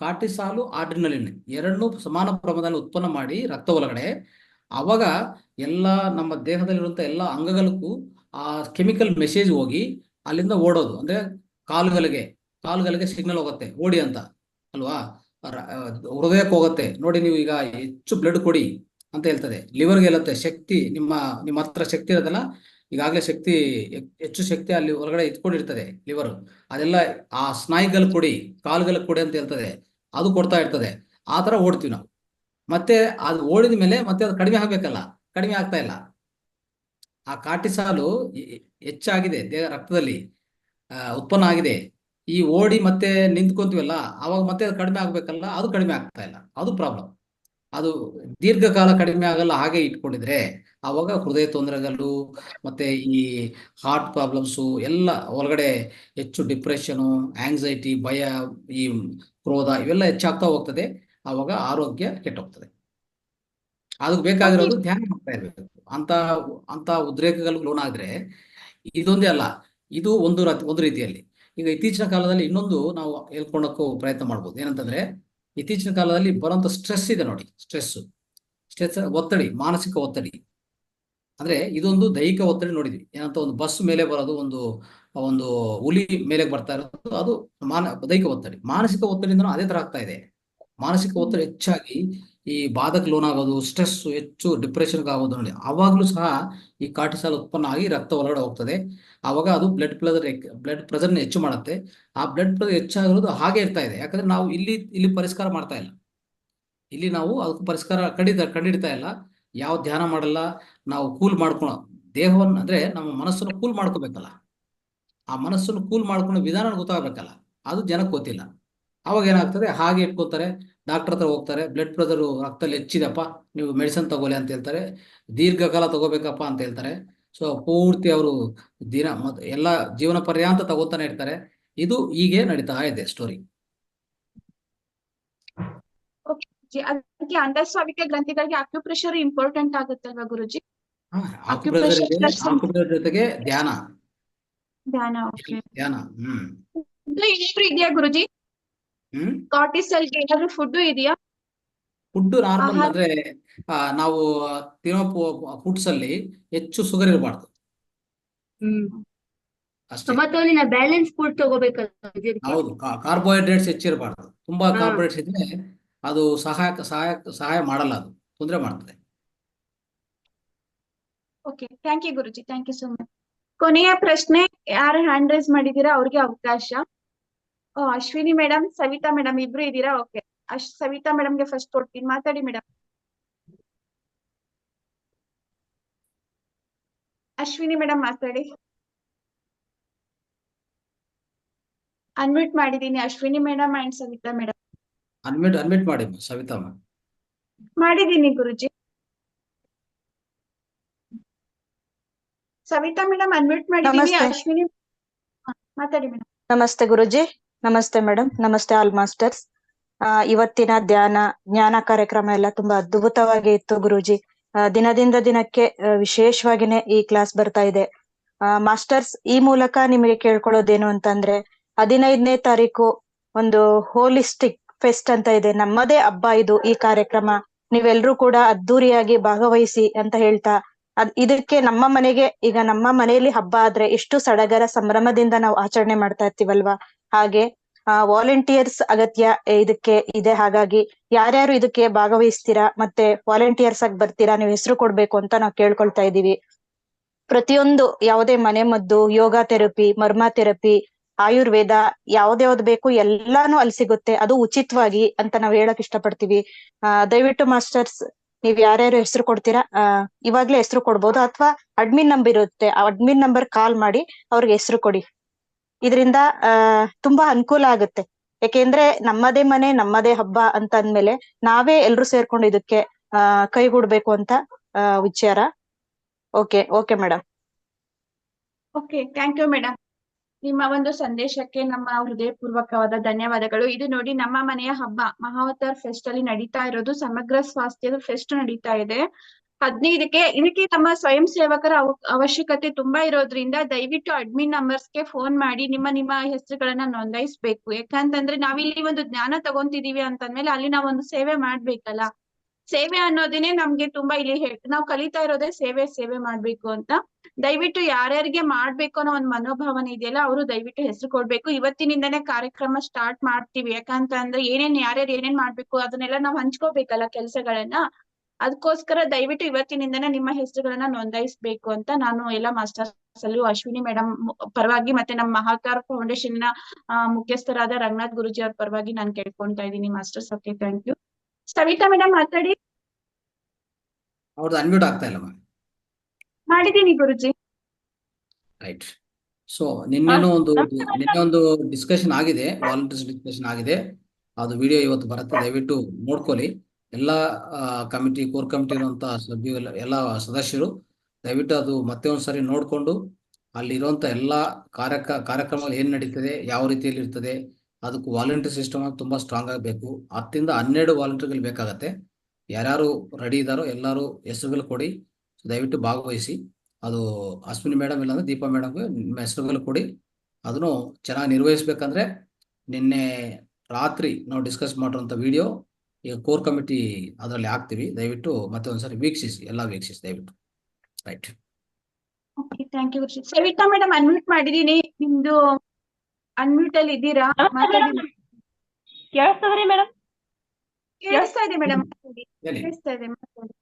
ಕಾರ್ಟಿಸಾಲು, ಅಡ್ರಿನಲಿನ್ ಎರಡನ್ನೂ ಸಮಾನ ಪ್ರಮಾಣದಲ್ಲಿ ಉತ್ಪನ್ನ ಮಾಡಿ ರಕ್ತ ಒಳಗಡೆ, ಅವಾಗ ಎಲ್ಲ ನಮ್ಮ ದೇಹದಲ್ಲಿರುವಂತ ಎಲ್ಲ ಅಂಗಗಳಿಗೂ ಆ ಕೆಮಿಕಲ್ ಮೆಸೇಜ್ ಹೋಗಿ ಅಲ್ಲಿಂದ ಓಡೋದು. ಅಂದ್ರೆ ಕಾಲುಗಳಿಗೆ ಸಿಗ್ನಲ್ ಹೋಗುತ್ತೆ ಓಡಿ ಅಂತ ಅಲ್ವಾ. ಹೃದಯಕ್ಕೆ ಹೋಗುತ್ತೆ ನೋಡಿ, ನೀವು ಈಗ ಹೆಚ್ಚು ಬ್ಲಡ್ ಕೊಡಿ ಅಂತ ಹೇಳ್ತದೆ. ಲಿವರ್ಗೆ ಹೇಳುತ್ತೆ ಶಕ್ತಿ, ನಿಮ್ಮ ಹತ್ರ ಶಕ್ತಿ ಇರೋದಲ್ಲ, ಈಗಾಗಲೇ ಹೆಚ್ಚು ಶಕ್ತಿ ಅಲ್ಲಿ ಹೊರಗಡೆ ಇಟ್ಕೊಂಡಿರ್ತದೆ ಲಿವರ್. ಅದೆಲ್ಲ ಆ ಸ್ನಾಯುಗಳು ಕೊಡಿ, ಕಾಲುಗಳಿಗೆ ಕೊಡಿ ಅಂತ ಹೇಳ್ತದೆ. ಅದು ಕೊಡ್ತಾ ಇರ್ತದೆ. ಆ ತರ ಓಡ್ತೀವಿ ನಾವು. ಮತ್ತೆ ಅದು ಓಡಿದ ಮೇಲೆ ಮತ್ತೆ ಅದು ಕಡಿಮೆ ಆಗ್ಬೇಕಲ್ಲ, ಕಡಿಮೆ ಆಗ್ತಾ ಇಲ್ಲ. ಆ ಕಾರ್ಟಿಸಾಲು ಹೆಚ್ಚಾಗಿದೆ ದೇಹ ರಕ್ತದಲ್ಲಿ ಉತ್ಪನ್ನ ಆಗಿದೆ. ಈ ಓಡಿ ಮತ್ತೆ ನಿಂತ್ಕೊಂತೀವಲ್ಲ, ಅವಾಗ ಮತ್ತೆ ಅದು ಕಡಿಮೆ ಆಗ್ಬೇಕಲ್ಲ, ಅದು ಕಡಿಮೆ ಆಗ್ತಾ ಇಲ್ಲ. ಅದು ಪ್ರಾಬ್ಲಮ್. ಅದು ದೀರ್ಘಕಾಲ ಕಡಿಮೆ ಆಗಲ್ಲ ಹಾಗೆ ಇಟ್ಕೊಂಡಿದ್ರೆ. ಅವಾಗ ಹೃದಯ ತೊಂದರೆಗಳು ಮತ್ತೆ ಈ ಹಾರ್ಟ್ ಪ್ರಾಬ್ಲಮ್ಸು ಎಲ್ಲ ಒಳಗಡೆ ಹೆಚ್ಚು ಡಿಪ್ರೆಷನು, ಆಂಗ್ಸೈಟಿ, ಭಯ, ಈ ಕ್ರೋಧ ಇವೆಲ್ಲ ಹೆಚ್ಚಾಗ್ತಾ ಹೋಗ್ತದೆ. ಅವಾಗ ಆರೋಗ್ಯ ಕೆಟ್ಟೋಗ್ತದೆ. ಅದಕ್ಕೆ ಬೇಕಾಗಿರೋದು ಧ್ಯಾನ ಮಾಡ್ತಾ ಇರ್ಬೇಕು. ಅಂತ ಉದ್ರೇಕಗಳಿಗೆ ಲೋನಾದ್ರೆ ಇದೊಂದೇ ಅಲ್ಲ, ಇದು ಒಂದು ರೀತಿಯಲ್ಲಿ. ಈಗ ಇತ್ತೀಚಿನ ಕಾಲದಲ್ಲಿ ಇನ್ನೊಂದು ನಾವು ಹೇಳ್ಕೊಳಕ್ಕೂ ಪ್ರಯತ್ನ ಮಾಡ್ಬೋದು. ಏನಂತಂದ್ರೆ, ಇತ್ತೀಚಿನ ಕಾಲದಲ್ಲಿ ಬರುವಂತ ಸ್ಟ್ರೆಸ್ ಇದೆ ನೋಡಿ, ಸ್ಟ್ರೆಸ್ ಒತ್ತಡಿ, ಮಾನಸಿಕ ಒತ್ತಡಿ. ಅಂದ್ರೆ ಇದೊಂದು ದೈಹಿಕ ಒತ್ತಡಿ ನೋಡಿದ್ವಿ. ಏನಂತ ಒಂದು ಬಸ್ ಮೇಲೆ ಬರೋದು, ಒಂದು ಒಂದು ಹುಲಿ ಮೇಲೆ ಬರ್ತಾ ಇರೋದು, ಅದು ದೈಹಿಕ ಒತ್ತಡಿ. ಮಾನಸಿಕ ಒತ್ತಡಿಯಿಂದ ಅದೇ ತರ ಆಗ್ತಾ ಇದೆ. ಮಾನಸಿಕ ಒತ್ತಡ ಹೆಚ್ಚಾಗಿ ಈ ಬಾಧಕ ಲೋನ್ ಆಗೋದು, ಸ್ಟ್ರೆಸ್ ಹೆಚ್ಚು ಡಿಪ್ರೆಷನ್ಗೆ ಆಗೋದು ನೋಡಿ. ಆವಾಗಲೂ ಸಹ ಈ ಕಾರ್ಟಿಸಾಲ್ ಉತ್ಪನ್ನ ಆಗಿ ರಕ್ತ ಹೊರಗಡೆ ಹೋಗ್ತದೆ. ಆವಾಗ ಅದು ಬ್ಲಡ್ ಪ್ರೆಷರ್ನ ಹೆಚ್ಚು ಮಾಡುತ್ತೆ. ಆ ಬ್ಲಡ್ ಪ್ರೆಷರ್ ಹೆಚ್ಚಾಗಿರೋದು ಹಾಗೆ ಇರ್ತಾ ಇದೆ. ಯಾಕಂದ್ರೆ ನಾವು ಇಲ್ಲಿ ಪರಿಷ್ಕಾರ ಮಾಡ್ತಾ ಇಲ್ಲ. ಇಲ್ಲಿ ನಾವು ಅದಕ್ಕೆ ಪರಿಷ್ಕಾರ ಕಂಡಿಡ್ತಾ ಇಲ್ಲ. ಯಾವ ಧ್ಯಾನ ಮಾಡಲ್ಲ, ನಾವು ಕೂಲ್ ಮಾಡ್ಕೊಳ ದೇಹವನ್ನು, ಅಂದ್ರೆ ನಮ್ಮ ಮನಸ್ಸನ್ನು ಕೂಲ್ ಮಾಡ್ಕೋಬೇಕಲ್ಲ. ಆ ಮನಸ್ಸನ್ನು ಕೂಲ್ ಮಾಡ್ಕೊಳ್ಳೋ ವಿಧಾನ ಗೊತ್ತಾಗಬೇಕಲ್ಲ, ಅದು ಜನಕ್ಕೆ ಗೊತ್ತಿಲ್ಲ. ಅವಾಗ ಏನಾಗ್ತದೆ, ಹಾಗೆ ಇಟ್ಕೋತಾರೆ, ಡಾಕ್ಟರ್ ಹತ್ರ ಹೋಗ್ತಾರೆ, ಬ್ಲಡ್ ಪ್ರೆಷರ್ ರಕ್ತದಲ್ಲಿ ಹೆಚ್ಚಿದೆಪ್ಪ, ನೀವು ಮೆಡಿಸಿನ್ ತಗೊಳ್ಳಿ ಅಂತ ಹೇಳ್ತಾರೆ, ದೀರ್ಘಕಾಲ ತಗೋಬೇಕಪ್ಪ ಅಂತ ಹೇಳ್ತಾರೆ. ಸೊ ಪೂರ್ತಿ ಅವರು ಎಲ್ಲ ಜೀವನ ಪರ್ಯಾಂತ ತಗೋತಾನೆ ಇರ್ತಾರೆ. ಇದು ಹೀಗೆ ನಡೀತಾ ಇದೆ ಸ್ಟೋರಿ. ಅದಕ್ಕೆ ಅಂತಸ್ರಾವಿಕ ಗ್ರಂಥಿಗಳಿಗೆ ಅಕ್ಯುಪ್ರೆಷರ್ ಇಂಪಾರ್ಟೆಂಟ್ ಆಗುತ್ತಲ್ವಾ ಗುರುಜಿ? ಆಕ್ಯುಪ್ರೆಷರ್ ಇದೆ, ಆಕ್ಯುಪ್ರೆಷರ್ ಜೊತೆಗೆ ಧ್ಯಾನ. ಏನಾದ್ರು ಇದೆಯಾ ಗುರುಜಿ? ಕಾರ್ಟಿಸಲ್ಗೆ ಏನಾದ್ರು ಫುಡ್ ಇದೆಯಾ? ಫುಡ್ ನಾರ್ಮಲ್, ಅಂದ್ರೆ ನಾವು ತಿನ್ನೋ ಫುಡ್ಸ್ ಅಲ್ಲಿ ಹೆಚ್ಚು ಶುಗರ್ ಇರಬಾರ್ದು ಅಷ್ಟೇ. ಸಮತೋಲಿತ ಬ್ಯಾಲೆನ್ಸ್ ಫುಡ್ ತಗೋಬೇಕಲ್ಲ. ಹೌದು, ಕಾರ್ಬೋಹೈಡ್ರೇಟ್ಸ್ ಹೆಚ್ಚಿರಬಾರ್ದು. ತುಂಬಾ ಕಾರ್ಬೋಹೈಡ್ರೇಟ್ಸ್ ಇದ್ರೆ ಅದು ಸಹಾಯ ಮಾಡಲ್ಲ, ಅದು ತೊಂದರೆ ಮಾಡ್ತದೆ. Okay, thank you Guruji, thank you so much. ಕೊನೆಯ ಪ್ರಶ್ನೆ, ಯಾರು ಹ್ಯಾಂಡ್ ರೈಸ್ ಮಾಡಿದೀರಾ ಅವ್ರಿಗೆ ಅವಕಾಶ. ಅಶ್ವಿನಿ ಮೇಡಮ್, ಸವಿತಾ ಮೇಡಮ್ ಇಬ್ರು ಇದ್ದೀರಾ? ಓಕೆ, ಸವಿತಾ ಮೇಡಮ್ಗೆ ಫಸ್ಟ್ ಕೊಡ್ತೀನಿ, ಮಾತಾಡಿ ಮೇಡಮ್. ಅಶ್ವಿನಿ ಮೇಡಮ್ ಮಾತಾಡಿ. ಅನ್ಮ್ಯೂಟ್ ಮಾಡಿದೀನಿ Ashwini madam and Savita madam. Unmute ಮಾಡಿ ಸವಿತಾ ಮ್ಯಾಮ್. ಮಾಡಿದೀನಿ ಗುರುಜಿ. ಸವಿತಾ ಮೇಡಮ್ ಅನ್ಮ್ಯೂಟ್ ಮಾಡಿದೀನಿ. ಅಶ್ವಿನಿ ಮಾತಾಡಿ ಮೇಡಮ್. ನಮಸ್ತೆ ಗುರುಜಿ. ನಮಸ್ತೆ ಮೇಡಮ್. ನಮಸ್ತೆ ಆಲ್ ಮಾಸ್ಟರ್ಸ್. ಇವತ್ತಿನ ಜ್ಞಾನ ಕಾರ್ಯಕ್ರಮ ಎಲ್ಲ ತುಂಬಾ ಅದ್ಭುತವಾಗಿ ಇತ್ತು ಗುರುಜಿ. ದಿನದಿಂದ ದಿನಕ್ಕೆ ವಿಶೇಷವಾಗಿನೇ ಈ ಕ್ಲಾಸ್ ಬರ್ತಾ ಇದೆ. ಮಾಸ್ಟರ್ಸ್, ಈ ಮೂಲಕ ನಿಮಗೆ ಕೇಳ್ಕೊಳ್ಳೋದೇನು ಅಂತಂದ್ರೆ, 15ನೇ ತಾರೀಕು ಒಂದು ಹೋಲಿಸ್ಟಿಕ್ ಫೆಸ್ಟ್ ಅಂತ ಇದೆ, ನಮ್ಮದೇ ಹಬ್ಬ ಇದು. ಈ ಕಾರ್ಯಕ್ರಮ ನೀವೆಲ್ರೂ ಕೂಡ ಅದ್ದೂರಿಯಾಗಿ ಭಾಗವಹಿಸಿ ಅಂತ ಹೇಳ್ತಾ, ಇದಕ್ಕೆ ನಮ್ಮ ಮನೆಯಲ್ಲಿ ಹಬ್ಬ ಆದ್ರೆ ಎಷ್ಟು ಸಡಗರ ಸಂಭ್ರಮದಿಂದ ನಾವು ಆಚರಣೆ ಮಾಡ್ತಾ ಇರ್ತೀವಲ್ವಾ, ಹಾಗೆ ವಾಲಂಟಿಯರ್ಸ್ ಅಗತ್ಯ ಇದಕ್ಕೆ ಇದೆ. ಹಾಗಾಗಿ ಯಾರ್ಯಾರು ಇದಕ್ಕೆ ಭಾಗವಹಿಸ್ತೀರಾ ಮತ್ತೆ ವಾಲಂಟಿಯರ್ಸ್ ಆಗಿ ಬರ್ತೀರಾ, ನೀವು ಹೆಸರು ಕೊಡ್ಬೇಕು ಅಂತ ನಾವು ಕೇಳ್ಕೊಳ್ತಾ ಇದೀವಿ. ಪ್ರತಿಯೊಂದು ಯಾವುದೇ ಮನೆ ಮದ್ದು, ಯೋಗ ಥೆರಪಿ, ಮರ್ಮ ಥೆರಪಿ, ಆಯುರ್ವೇದ, ಯಾವ್ದ್ಯಾವ್ದು ಬೇಕು ಎಲ್ಲಾನು ಅಲ್ಲಿ ಸಿಗುತ್ತೆ, ಅದು ಉಚಿತವಾಗಿ ಅಂತ ನಾವ್ ಹೇಳಕ್ ಇಷ್ಟಪಡ್ತೀವಿ. ದಯವಿಟ್ಟು ಮಾಸ್ಟರ್ಸ್, ನೀವ್ ಯಾರ್ಯಾರು ಹೆಸರು ಕೊಡ್ತೀರಾ ಇವಾಗ್ಲೇ ಹೆಸರು ಕೊಡ್ಬೋದು, ಅಥವಾ ಅಡ್ಮಿನ್ ನಂಬರ್ ಇರುತ್ತೆ, ಆ ಅಡ್ಮಿನ್ ನಂಬರ್ ಕಾಲ್ ಮಾಡಿ ಅವ್ರಿಗೆ ಹೆಸರು ಕೊಡಿ. ಇದರಿಂದ ತುಂಬಾ ಅನುಕೂಲ ಆಗುತ್ತೆ. ಯಾಕೆಂದ್ರೆ ನಮ್ಮದೇ ಮನೆ ನಮ್ಮದೇ ಹಬ್ಬ ಅಂತ ಅಂದ್ಮೇಲೆ ನಾವೇ ಎಲ್ರು ಸೇರ್ಕೊಂಡು ಇದಕ್ಕೆ ಕೈಗೂಡ್ಬೇಕು ಅಂತ ವಿಚಾರ. Okay madam. Okay, thank you madam. ನಿಮ್ಮ ಒಂದು ಸಂದೇಶಕ್ಕೆ ನಮ್ಮ ಹೃದಯಪೂರ್ವಕವಾದ ಧನ್ಯವಾದಗಳು. ಇದು ನೋಡಿ, ನಮ್ಮ ಮನೆಯ ಹಬ್ಬ ಮಹಾವತಾರ್ ಫೆಸ್ಟ್ ಅಲ್ಲಿ ನಡೀತಾ ಇರೋದು ಸಮಗ್ರ ಸ್ವಾಸ್ಥ್ಯದ ಫೆಸ್ಟ್ ನಡೀತಾ ಇದೆ. 15ಕ್ಕೆ. ಇದಕ್ಕೆ ನಮ್ಮ ಸ್ವಯಂ ಸೇವಕರ ಅವಶ್ಯಕತೆ ತುಂಬಾ ಇರೋದ್ರಿಂದ ದಯವಿಟ್ಟು ಅಡ್ಮಿನ್ ನಂಬರ್ಸ್ಗೆ ಫೋನ್ ಮಾಡಿ ನಿಮ್ಮ ಹೆಸರುಗಳನ್ನ ನೋಂದಾಯಿಸ್ಬೇಕು. ಯಾಕಂತಂದ್ರೆ ನಾವಿಲ್ಲಿ ಒಂದು ಜ್ಞಾನ ತಗೊಂತಿದೀವಿ ಅಂತಂದ್ಮೇಲೆ ಅಲ್ಲಿ ನಾವೊಂದು ಸೇವೆ ಮಾಡ್ಬೇಕಲ್ಲ. ಸೇವೆ ಅನ್ನೋದೇನೆ ನಮ್ಗೆ ತುಂಬಾ ಇಲ್ಲಿ ನಾವು ಕಲಿತಾ ಇರೋದೇ ಸೇವೆ ಮಾಡ್ಬೇಕು ಅಂತ. ದಯವಿಟ್ಟು ಯಾರ್ಯಾರಿಗೆ ಮಾಡ್ಬೇಕು ಅನ್ನೋ ಒಂದು ಮನೋಭಾವನೆ ಇದೆಯಲ್ಲ, ಅವರು ದಯವಿಟ್ಟು ಹೆಸರು ಕೊಡ್ಬೇಕು. ಇವತ್ತಿನಿಂದನೇ ಕಾರ್ಯಕ್ರಮ ಸ್ಟಾರ್ಟ್ ಮಾಡ್ತೀವಿ. ಯಾಕಂತಂದ್ರೆ ಯಾರ್ಯಾರು ಏನೇನ್ ಮಾಡ್ಬೇಕು ಅದನ್ನೆಲ್ಲ ನಾವು ಹಂಚ್ಕೋಬೇಕಲ್ಲ ಕೆಲಸಗಳನ್ನ. ಅದಕ್ಕೋಸ್ಕರ ದಯವಿಟ್ಟು ಇವತ್ತಿನಿಂದನೇ ನಿಮ್ಮ ಹೆಸರುಗಳನ್ನ ನೋಂದಾಯಿಸ್ಬೇಕು ಅಂತ ನಾನು ಎಲ್ಲ ಮಾಸ್ಟರ್ಸ್ ಅಲ್ಲೂ ಅಶ್ವಿನಿ ಮೇಡಮ್ ಪರವಾಗಿ ಮತ್ತೆ ನಮ್ಮ ಮಹಾವತಾರ್ ಫೌಂಡೇಶನ್ ನ ಮುಖ್ಯಸ್ಥರಾದ ರಂಗನಾಥ್ ಗುರುಜಿ ಅವ್ರ ಪರವಾಗಿ ನಾನು ಕೇಳ್ಕೊಂತಾ ಇದ್ದೀನಿ masters. Okay, thank you. Savita madam ಮಾತಾಡಿ. ಅವ್ರದ್ದು ಅನ್ಮ್ಯೂಟ್ ಆಗ್ತಾ ಇಲ್ಲ ಮ್ಯಾಮ್. ಮಾಡಿದೀನಿ ಗುರುಜಿ. ರೈಟ್. ಸೊ ನಿನ್ನೆ ಒಂದು ಡಿಸ್ಕಷನ್ ಆಗಿದೆ, ವಾಲಂಟಿಯರ್ಸ್ ಡಿಸ್ಕಷನ್ ಆಗಿದೆ. ಅದು ವಿಡಿಯೋ ಇವತ್ತು ಬರುತ್ತೆ, ದಯವಿಟ್ಟು ನೋಡ್ಕೊಳ್ಳಿ. ಎಲ್ಲ ಕಮಿಟಿ, ಕೋರ್ ಕಮಿಟಿ ಇರುವಂತ ಸಭ್ಯರು, ಎಲ್ಲ ಸದಸ್ಯರು ದಯವಿಟ್ಟು ಅದು ಮತ್ತೆ ಒಂದ್ಸರಿ ನೋಡ್ಕೊಂಡು ಅಲ್ಲಿರುವಂತ ಎಲ್ಲ ಕಾರ್ಯಕ್ರಮಗಳು ಏನ್ ನಡೀತದೆ, ಯಾವ ರೀತಿಯಲ್ಲಿ ಇರ್ತದೆ, ಅದಕ್ಕೂ ವಾಲಂಟಿಯರ್ ಸಿಸ್ಟಮ್ ತುಂಬಾ ಸ್ಟ್ರಾಂಗ್ ಆಗಬೇಕು. 10ರಿಂದ 12 ವಾಲಂಟಿಯರ್ಗಳು ಬೇಕಾಗತ್ತೆ. ಯಾರ್ಯಾರು ರೆಡಿ ಇದ್ದಾರೋ ಎಲ್ಲರೂ ಹೆಸರುಗಳು ಕೊಡಿ, ದಯವಿಟ್ಟು ಭಾಗವಹಿಸಿ. ಅದು ಅಶ್ವಿನಿ ಮೇಡಮ್ ಇಲ್ಲಾಂದ್ರೆ ದೀಪಾ ಮೇಡಮ್ಗೆ ನಿಮ್ಮ ಹೆಸರುಗಳು ಕೊಡಿ. ಅದನ್ನು ಚೆನ್ನಾಗಿ ನಿರ್ವಹಿಸ್ಬೇಕಂದ್ರೆ ನಿನ್ನೆ ರಾತ್ರಿ ನಾವು ಡಿಸ್ಕಸ್ ಮಾಡಿರುವಂಥ ವಿಡಿಯೋ ಈಗ ಕೋರ್ ಕಮಿಟಿ ಅದರಲ್ಲಿ ಹಾಕ್ತೀವಿ. ದಯವಿಟ್ಟು ಮತ್ತೆ ಒಂದ್ಸರಿ ವೀಕ್ಷಿಸಿ, ಎಲ್ಲ ವೀಕ್ಷಿಸಿ ದಯವಿಟ್ಟು. Right. Okay, thank you Guruji. Savita madam unmute ಮಾಡಿದೀನಿ, ನಿಮ್ದು ಅನ್ಮ್ಯೂಟ್ ಅಲ್ಲಿ ಇದ್ದೀರಾ? ಮಾತಾಡಿ. ಕೇಳಿಸ್ತದ್ರಿ ಮೇಡಮ್? ಕೇಳಿಸ್ತಾ ಇದೆ ಮೇಡಮ್, ಹೇಳಿ. ಕೇಳಿಸ್ತಾ ಇದೆ, ಮಾತಾಡಿ.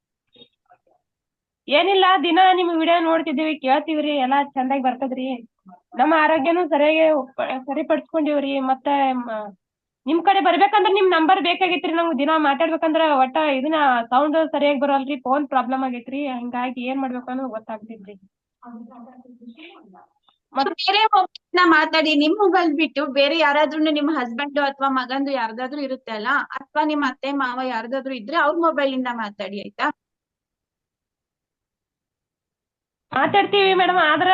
ಏನಿಲ್ಲ, ದಿನ ನಿಮ್ ವಿಡಿಯೋ ನೋಡ್ತಿದೀವಿ, ಕೇಳ್ತೀವ್ರಿ, ಎಲ್ಲಾ ಚಂದಾಗಿ ಬರ್ತದ್ರಿ. ನಮ್ಮ ಆರೋಗ್ಯನು ಸರಿಯಾಗಿ ಸರಿಪಡಿಸ್ಕೊಂಡಿವ್ರಿ. ಮತ್ತೆ ನಿಮ್ ಕಡೆ ಬರ್ಬೇಕಂದ್ರ ನಿಮ್ ನಂಬರ್ ಬೇಕಾಗಿತ್ರಿ. ನಮ್ಗ್ ದಿನ ಮಾತಾಡ್ಬೇಕಂದ್ರ ಒಟ್ಟ ಇದನ್ನ ಸೌಂಡ್ ಸರಿಯಾಗಿ ಬರಲ್ರಿ, ಫೋನ್ ಪ್ರಾಬ್ಲಮ್ ಆಗೈತ್ರಿ. ಹಿಂಗಾಗಿ ಏನ್ ಮಾಡ್ಬೇಕು ಅನ್ನೋದು ಗೊತ್ತಾಗ್ತಿದ್ರಿ. ಬೇರೆ ಮೊಬೈಲ್ ಮಾತಾಡಿ, ನಿಮ್ ಮೊಬೈಲ್ ಬಿಟ್ಟು ಬೇರೆ ಯಾರಾದ್ರೂ ನಿಮ್ ಹಸ್ಬೆಂಡ್ ಅಥವಾ ಮಗಂದು ಯಾರ್ದಾದ್ರೂ ಇರುತ್ತೆ ಅಲ್ಲ, ಅಥವಾ ನಿಮ್ ಅತ್ತೆ ಮಾವ ಯಾರ್ದಾದ್ರೂ ಇದ್ರೆ ಅವ್ರ ಮೊಬೈಲ್ ಇಂದ ಮಾತಾಡಿ, ಆಯ್ತಾ? ಮಾತಾಡ್ತೀವಿ ಮೇಡಮ್, ಆದ್ರ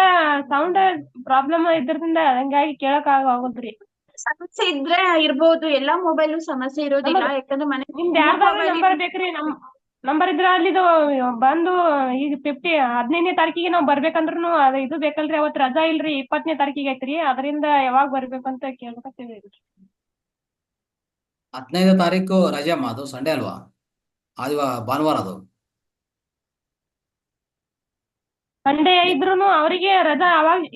ಸೌಂಡ್ ಪ್ರಾಬ್ಲಮ್ ಇದ್ರದಿಂದ ಹಂಗಾಗಿ ಕೇಳಕ್ ಆಗೋದ್ರಿ. ಸಮಸ್ಯೆ ಇದ್ರೆ ಇರ್ಬೋದು, ಎಲ್ಲಾ ಮೊಬೈಲ್ ಸಮಸ್ಯೆ ಇರೋದಿಲ್ಲ. ಯಾಕಂದ್ರೆ ಮನೆ ನಿಮ್ದು ಯಾರ್ದಾದ್ರು ನಂಬರ್ ಬೇಕ್ರಿ? ನಂಬರ್ ಇದ್ರ ಅಲ್ಲಿದು ಬಂದು ಈಗ 15ನೇ ತಾರೀಕಿಗೆ ನಾವ್ ಬರ್ಬೇಕಂದ್ರೂ ಅದ ಇದು ಬೇಕಲ್ರಿ. ಅವತ್ ರಜಾ ಇಲ್ರಿ, 20ನೇ ತಾರೀಕಿಗೆ ಐತ್ರಿ. ಅದರಿಂದ ಯಾವಾಗ ಬರ್ಬೇಕಂತ ಕೇಳ್ಬೇಕತ್ತೀವಿ. 15ನೇ ತಾರೀಕು ರಜೆ ಅಮ್ಮ, ಅದು ಸಂಡೇ ಅಲ್ವಾ? ಭಾನುವಾರ ಅದು. ಸಂಡೇ ಇದ್ರೂನು ಅವ್ರಿಗೆ ರಜಾ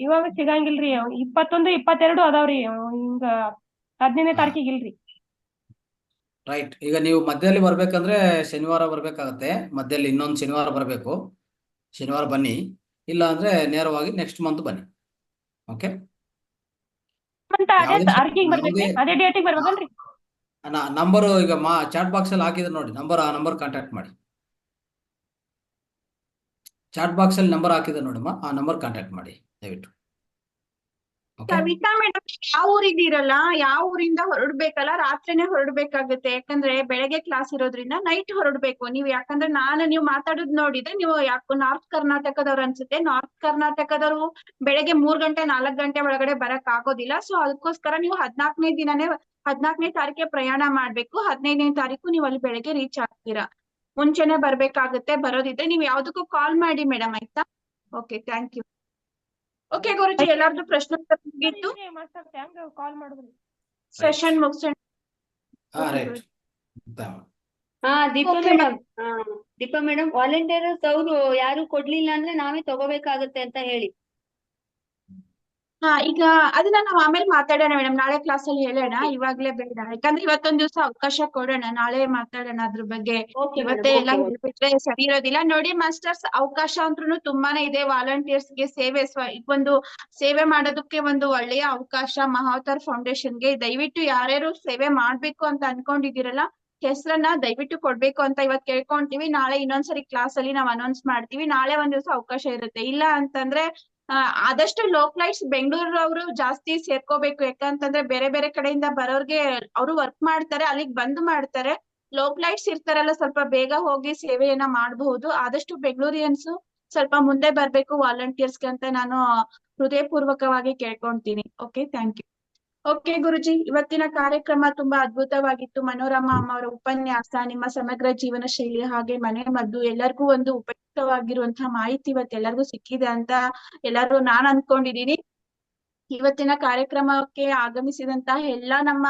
ಇವಾಗ ಸಿಗಂಗಿಲ್ರಿ. 21, 22 ಅದಾವ್ರಿ. ಹಿಂಗ 15ನೇ ತಾರೀಕಿಗೆ ಇಲ್ರಿ. ರೈಟ್. ಈಗ ನೀವು ಮಧ್ಯದಲ್ಲಿ ಬರ್ಬೇಕಂದ್ರೆ ಶನಿವಾರ ಬರ್ಬೇಕಾಗತ್ತೆ. ಮಧ್ಯದಲ್ಲಿ ಇನ್ನೊಂದು ಶನಿವಾರ ಬರಬೇಕು. ಶನಿವಾರ ಬನ್ನಿ, ಇಲ್ಲ ಅಂದ್ರೆ ನೇರವಾಗಿ ನೆಕ್ಸ್ಟ್ ಮಂತ್ ಬನ್ನಿ. ಓಕೆ, ಅದೇ ತಾರೀಕಿಗೆ ಬರ್ಬೇಕ್ರಿ, ಅದೇ ಡೇಟಿಗೆ ಬರ್ಬೇಕಲ್ರಿ? ನಂಬರು ಈಗ ಚಾಟ್ ಬಾಕ್ಸ್ ಅಲ್ಲಿ ಹಾಕಿದ್ರೆ ನೋಡಿ, ಆ ನಂಬರ್ ಕಾಂಟ್ಯಾಕ್ಟ್ ಮಾಡಿ. ಚಾಟ್ ಬಾಕ್ಸ್ ಅಲ್ಲಿ ನಂಬರ್ ಹಾಕಿದ್ರೆ ನೋಡಮ್ಮ, ಆ ನಂಬರ್ ಕಾಂಟ್ಯಾಕ್ಟ್ ಮಾಡಿ ದಯವಿಟ್ಟು. ಕವಿತಾ ಮೇಡಮ್, ಯಾವ ಊರಿದ್ದೀರಲ್ಲ, ಯಾವ ಊರಿಂದ ಹೊರಡ್ಬೇಕಲ್ಲ ರಾತ್ರಿನೇ ಹೊರಡ್ಬೇಕಾಗತ್ತೆ. ಯಾಕಂದ್ರೆ ಬೆಳಗ್ಗೆ ಕ್ಲಾಸ್ ಇರೋದ್ರಿಂದ ನೈಟ್ ಹೊರಡ್ಬೇಕು ನೀವು. ಯಾಕಂದ್ರೆ ನೀವು ಮಾತಾಡೋದ್ ನೋಡಿದ್ರೆ ನೀವು ಯಾಕೋ ನಾರ್ತ್ ಕರ್ನಾಟಕದವ್ರು ಅನ್ಸುತ್ತೆ. ನಾರ್ತ್ ಕರ್ನಾಟಕದವ್ರು ಬೆಳಗ್ಗೆ 3 ಗಂಟೆ 4 ಗಂಟೆ ಒಳಗಡೆ ಬರಕ್ ಆಗೋದಿಲ್ಲ. ಸೊ ಅದಕ್ಕೋಸ್ಕರ ನೀವು 14ನೇ ತಾರೀಕೆ ಪ್ರಯಾಣ ಮಾಡ್ಬೇಕು. 15ನೇ ತಾರೀಕು ನೀವು ಅಲ್ಲಿ ಬೆಳಗ್ಗೆ ರೀಚ್ ಆಗ್ತೀರಾ. ಮುಂಚೆನೆ ಬರ್ಬೇಕಾಗತ್ತೆ. ಬರೋದಿದ್ರೆ ನೀವು ಯಾವ್ದಕ್ಕೂ ಕಾಲ್ ಮಾಡಿ ಮೇಡಮ್, ಆಯ್ತಾ? Okay, thank you. Okay Guruji, ಎಲ್ಲಾರ್ದು ಪ್ರಶ್ನೆ ಮುಗಿತು, ಕಾಲ್ ಮಾಡಿದ್ರಿ. ಸೆಷನ್ ಮುಗಿಸೋಣ. ದೀಪಾ ಮೇಡಮ್, ವಾಲಂಟಿಯರ್ಸ್ ಅವರು ಯಾರು ಕೊಡ್ಲಿಲ್ಲ ಅಂದ್ರೆ ನಾವೇ ತಗೋಬೇಕಾಗತ್ತೆ ಅಂತ ಹೇಳಿ. ಈಗ ಅದನ್ನ ನಾವು ಆಮೇಲೆ ಮಾತಾಡೋಣ ಮೇಡಮ್, ನಾಳೆ ಕ್ಲಾಸ್ ಅಲ್ಲಿ ಹೇಳೋಣ. ಇವಾಗ್ಲೇ ಬೇಡ, ಯಾಕಂದ್ರೆ ಇವತ್ತೊಂದ್ ದಿವಸ ಅವಕಾಶ ಕೊಡೋಣ, ನಾಳೆ ಮಾತಾಡೋಣ ಅದ್ರ ಬಗ್ಗೆ. ಇವತ್ತೇ ಎಲ್ಲ ಹೇಳ್ಬಿಟ್ರೆ ಸರಿ ಇರೋದಿಲ್ಲ. ನೋಡಿ ಮಾಸ್ಟರ್ಸ್, ಅವಕಾಶ ಅಂದ್ರೂ ತುಂಬಾನೇ ಇದೆ. ವಾಲಂಟಿಯರ್ಸ್ ಗೆ ಒಂದು ಸೇವೆ ಮಾಡೋದಕ್ಕೆ ಒಂದು ಒಳ್ಳೆಯ ಅವಕಾಶ ಮಹಾವತಾರ್ ಫೌಂಡೇಶನ್ಗೆ. ದಯವಿಟ್ಟು ಯಾರ್ಯಾರು ಸೇವೆ ಮಾಡ್ಬೇಕು ಅಂತ ಅನ್ಕೊಂಡಿದ್ದೀರಲ್ಲ, ಹೆಸರನ್ನ ದಯವಿಟ್ಟು ಕೊಡ್ಬೇಕು ಅಂತ ಇವತ್ ಕೇಳ್ಕೊಂತೀವಿ. ನಾಳೆ ಇನ್ನೊಂದ್ಸರಿ ಕ್ಲಾಸ್ ಅಲ್ಲಿ ನಾವ್ ಅನೌನ್ಸ್ ಮಾಡ್ತೀವಿ. ನಾಳೆ ಒಂದ್ ದಿವಸ ಅವಕಾಶ ಇರುತ್ತೆ. ಇಲ್ಲ ಅಂತಂದ್ರೆ ಆದಷ್ಟು ಲೋಕಲೈಟ್ಸ್ ಬೆಂಗಳೂರವ್ರು ಜಾಸ್ತಿ ಸೇರ್ಕೋಬೇಕು. ಯಾಕಂತಂದ್ರೆ ಬೇರೆ ಬೇರೆ ಕಡೆಯಿಂದ ಬರೋರ್ಗೆ ಅವರು ವರ್ಕ್ ಮಾಡ್ತಾರೆ, ಅಲ್ಲಿಗ್ ಬಂದು ಮಾಡ್ತಾರೆ. ಲೋಕಲೈಟ್ಸ್ ಇರ್ತಾರಲ್ಲ, ಸ್ವಲ್ಪ ಬೇಗ ಹೋಗಿ ಸೇವೆಯನ್ನ ಮಾಡಬಹುದು. ಆದಷ್ಟು ಬೆಂಗಳೂರಿಯನ್ಸ್ ಸ್ವಲ್ಪ ಮುಂದೆ ಬರ್ಬೇಕು ವಾಲಂಟಿಯರ್ಸ್ಗೆ ಅಂತ ನಾನು ಹೃದಯಪೂರ್ವಕವಾಗಿ ಕೇಳ್ಕೊಂತೀನಿ. Okay, thank you. Okay Guruji, ಇವತ್ತಿನ ಕಾರ್ಯಕ್ರಮ ತುಂಬಾ ಅದ್ಭುತವಾಗಿತ್ತು. ಮನೋರಮಾ ಅಮ್ಮ ಅವರ ಉಪನ್ಯಾಸ, ನಿಮ್ಮ ಸಮಗ್ರ ಜೀವನ ಶೈಲಿ ಹಾಗೆ ಮನೆ ಮದ್ದು, ಎಲ್ಲರಿಗೂ ಒಂದು ಉಪಯುಕ್ತವಾಗಿರುವಂತಹ ಮಾಹಿತಿ ಇವತ್ತೆಲ್ಲರಿಗೂ ಸಿಕ್ಕಿದೆ ಅಂತ ನಾನ್ ಅನ್ಕೊಂಡಿದೀನಿ. ಇವತ್ತಿನ ಕಾರ್ಯಕ್ರಮಕ್ಕೆ ಆಗಮಿಸಿದಂತಹ ಎಲ್ಲಾ ನಮ್ಮ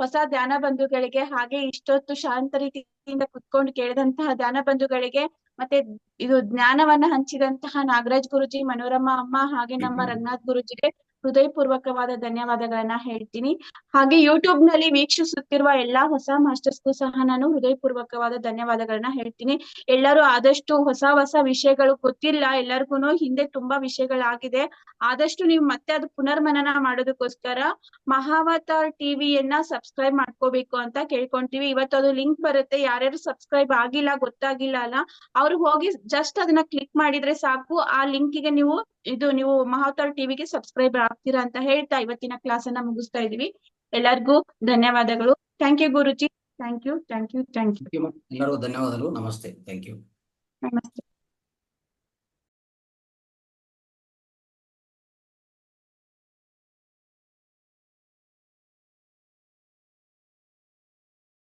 ಹೊಸ ಧ್ಯಾನ ಬಂಧುಗಳಿಗೆ, ಹಾಗೆ ಇಷ್ಟೊತ್ತು ಶಾಂತ ರೀತಿಯಿಂದ ಕುತ್ಕೊಂಡು ಕೇಳಿದಂತಹ ಧ್ಯಾನ ಬಂಧುಗಳಿಗೆ, ಮತ್ತೆ ಇದು ಜ್ಞಾನವನ್ನ ಹಂಚಿದಂತಹ ನಾಗರಾಜ್ ಗುರುಜಿ, ಮನೋರಮಾ ಅಮ್ಮ ಹಾಗೆ ನಮ್ಮ ರಂಗನಾಥ್ ಗುರುಜಿಗೆ ಹೃದಯಪೂರ್ವಕವಾದ ಧನ್ಯವಾದಗಳನ್ನ ಹೇಳ್ತೀನಿ. ಹಾಗೆ ಯೂಟ್ಯೂಬ್ ನಲ್ಲಿ ವೀಕ್ಷಿಸುತ್ತಿರುವ ಎಲ್ಲಾ ಹೊಸ ಮಾಸ್ಟರ್ಸ್ಗೂ ಸಹ ನಾನು ಹೃದಯಪೂರ್ವಕವಾದ ಧನ್ಯವಾದಗಳನ್ನ ಹೇಳ್ತೀನಿ. ಎಲ್ಲರೂ ಆದಷ್ಟು ಹೊಸ ವಿಷಯಗಳು ಗೊತ್ತಿಲ್ಲ ಎಲ್ಲರಿಗೂ, ಹಿಂದೆ ತುಂಬಾ ವಿಷಯಗಳಾಗಿದೆ. ಆದಷ್ಟು ನೀವು ಮತ್ತೆ ಅದು ಪುನರ್ಮನನ ಮಾಡೋದಕ್ಕೋಸ್ಕರ ಮಹಾವತಾರ್ ಟಿವಿಯನ್ನ ಸಬ್ಸ್ಕ್ರೈಬ್ ಮಾಡ್ಕೋಬೇಕು ಅಂತ ಕೇಳ್ಕೊಂತೀವಿ. ಇವತ್ತು ಅದು ಲಿಂಕ್ ಬರುತ್ತೆ. ಯಾರ್ಯಾರು ಸಬ್ಸ್ಕ್ರೈಬ್ ಆಗಿಲ್ಲ, ಗೊತ್ತಾಗಿಲ್ಲ ಅಲ್ಲ, ಅವ್ರು ಹೋಗಿ ಜಸ್ಟ್ ಅದನ್ನ ಕ್ಲಿಕ್ ಮಾಡಿದ್ರೆ ಸಾಕು. ಆ ಲಿಂಕಿಗೆ ನೀವು ಮಹಾವತಾರ್ ಟಿವಿಗೆ ಸಬ್ಸ್ಕ್ರೈಬ್ ಆಗ್ತೀರಾ ಅಂತ ಹೇಳ್ತಾ ಇವತ್ತಿನ ಕ್ಲಾಸ್ ಅನ್ನ ಮುಗಿಸ್ತಾ ಇದೀವಿ. ಎಲ್ಲರಿಗೂ ಧನ್ಯವಾದಗಳು. Thank you Guruji. Thank you. ಎಲ್ಲರಿಗೂ ಧನ್ಯವಾದಗಳು. ನಮಸ್ತೆ. Thank you. ನಮಸ್ತೆ.